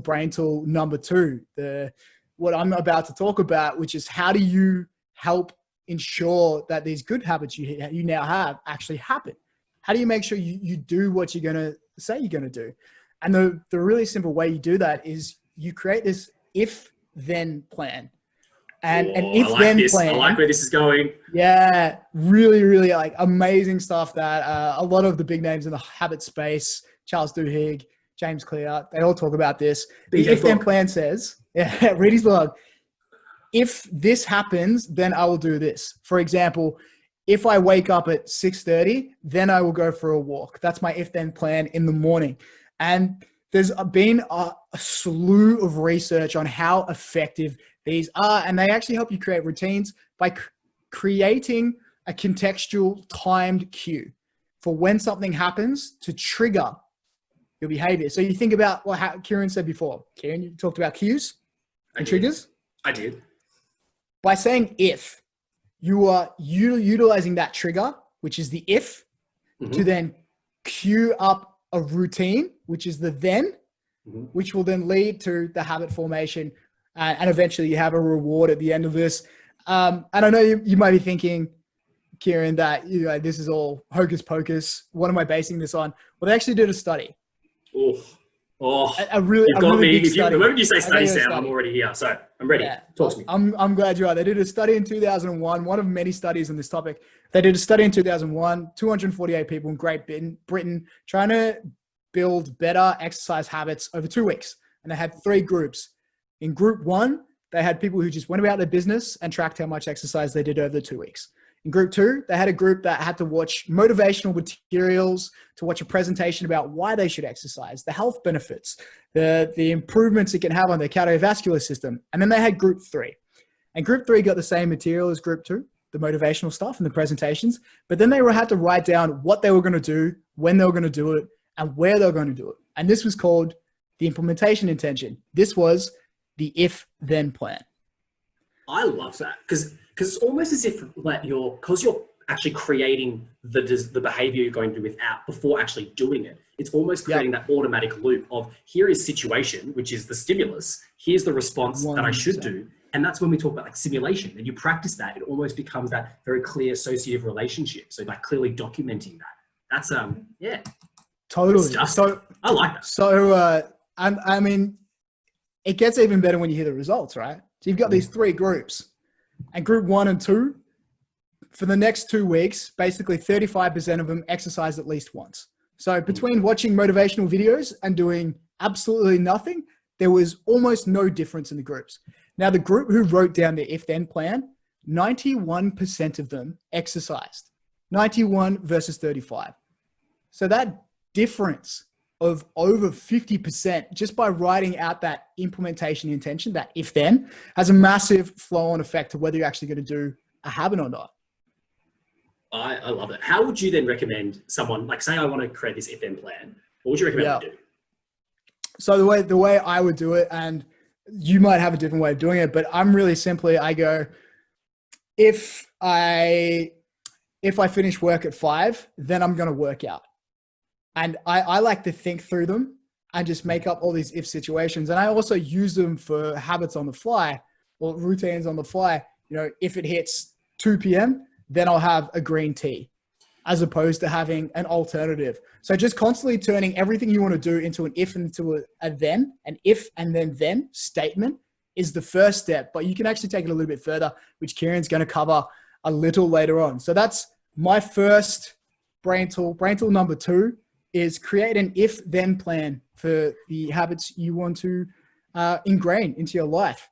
brain tool number 2, what I'm about to talk about, which is how do you help ensure that these good habits you now have actually happen? How do you make sure you do what you're going to say you're going to do? And the really simple way you do that is you create this if-then plan. And an if-then plan. I like where this is going. Yeah, really, really like amazing stuff that a lot of the big names in the habit space, Charles Duhigg, James Clear, they all talk about this. The if-then plan says, yeah, read his blog. If this happens, then I will do this. For example, if I wake up at 6:30, then I will go for a walk. That's my if-then plan in the morning. And there's been a slew of research on how effective these are, and they actually help you create routines by creating a contextual timed cue for when something happens to trigger your behavior. So you think about what Kieran said before. Kieran, you talked about cues and triggers. I did. By saying if, you are utilizing that trigger, which is the if, to then cue up a routine, which is the then, which will then lead to the habit formation. And eventually you have a reward at the end of this. And I know you might be thinking, Kieran, that this is all hocus pocus. What am I basing this on? Well, they actually did a study. A really big study. The moment you say study, Sam, I'm already here. So I'm ready. Yeah. Talk to me. I'm glad you are. They did a study in 2001, one of many studies on this topic. They did a study in 2001, 248 people in Great Britain, trying to build better exercise habits over 2 weeks. And they had 3 groups. In group 1, they had people who just went about their business and tracked how much exercise they did over the 2 weeks. In group 2, they had a group that had to watch motivational materials, to watch a presentation about why they should exercise, the health benefits, the improvements it can have on their cardiovascular system. And then they had group 3. And group 3 got the same material as group 2, the motivational stuff and the presentations. But then they had to write down what they were going to do, when they were going to do it, and where they were going to do it. And this was called the implementation intention. This was the if-then plan. I love that because it's almost as if because you're actually creating the behavior you're going to do before actually doing it. It's almost creating that automatic loop of here is situation, which is the stimulus. Here's the response 100%. That I should do. And that's when we talk about like simulation and you practice that, it almost becomes that very clear associative relationship. So like clearly documenting that. That's yeah. Totally. So I like that. So I mean, it gets even better when you hear the results, right? So you've got these 3 groups, and group 1 and 2, for the next 2 weeks, basically 35% of them exercised at least once. So between watching motivational videos and doing absolutely nothing, there was almost no difference in the groups. Now, the group who wrote down the if-then plan, 91% of them exercised. 91 versus 35. So that difference of over 50% just by writing out that implementation intention, that if-then, has a massive flow-on effect to whether you're actually going to do a habit or not. I love it. How would you then recommend someone, like say I want to create this if-then plan, what would you recommend I do? So the way I would do it, and you might have a different way of doing it, but I'm really simply, I go, if I finish work at 5, then I'm going to work out. And I like to think through them and just make up all these if situations. And I also use them for habits on the fly or routines on the fly. If it hits 2 p.m., then I'll have a green tea as opposed to having an alternative. So just constantly turning everything you want to do into an if and into a then, an if and then statement is the first step. But you can actually take it a little bit further, which Kieran's going to cover a little later on. So that's my first brain tool. Brain tool number 2 is create an if-then plan for the habits you want to ingrain into your life.